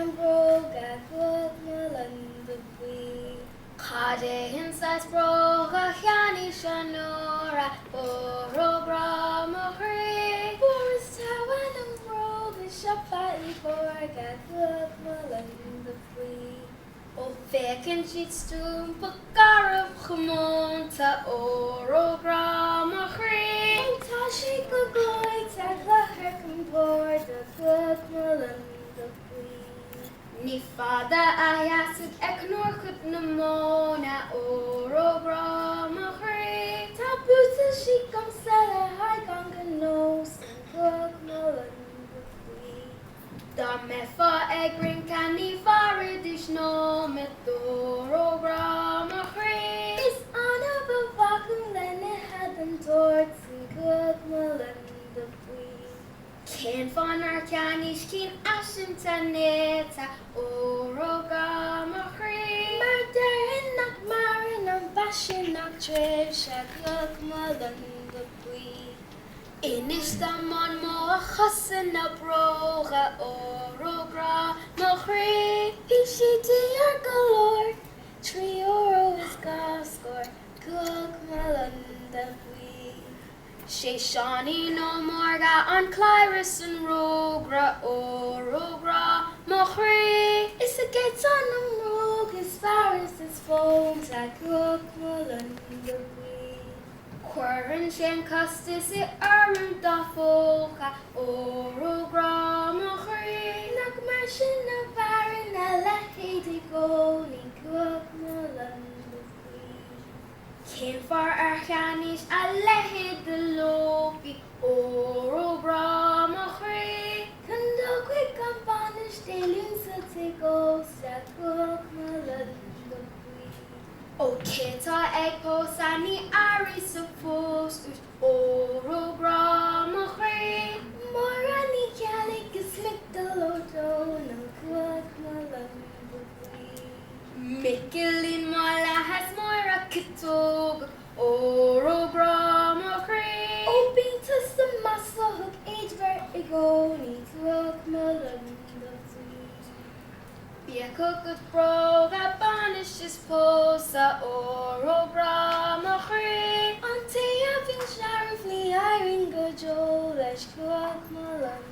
an broga good melan the bui. Cade inside broga chiani shanora orogra mohri. Forest tawan and broga shapali borga good melan the bui. O fecin siad stúm pagar of chamonta orogra mohri. Tá sé go goit ag lethir compór the good melan the bui. Ní fada a dheasad ag nuachad na móna orogra mohri. Tá buta si gom sela haig an ganós an good melan the bui. Da me fa ag rinca ní farid is no me orogra mohri. Is anna bavacum lenne had an torts an good melan the bui. Cén fan ar ceanis cín asinta neta oroga mohri. Mar derin nach marin an basin nach trish a good melan the bui. Inis da man mo a chasan na broga orogra mohri. Pishi di ar galore, 3 euro is gascor, good melan the bui. Sé Shawnee no morga an Claris and rogra orogra mohri. Is a gets on them rogue as far as his phones at good melan the bui. Quarren shen custis it arm da folka orogra mohri. Nak marshin na barin a lehi di go ni good melan the bui. Cén far ar chanis a lehi de lopi orogra mohri. Kando quick an banish dailin sa te go sa good melan the bui. O Keta ag posani ari suppose ut orogra mohri. Morani calic is migdalodo no good melan the bui. Mikkelin mala has moira kitog orogra mohri. O binta some muscle hook age ver igoni good melan the bui. Be a cooked broga banish is posa orogra mohri. Ante a vin sharifly iron go jolesh good melan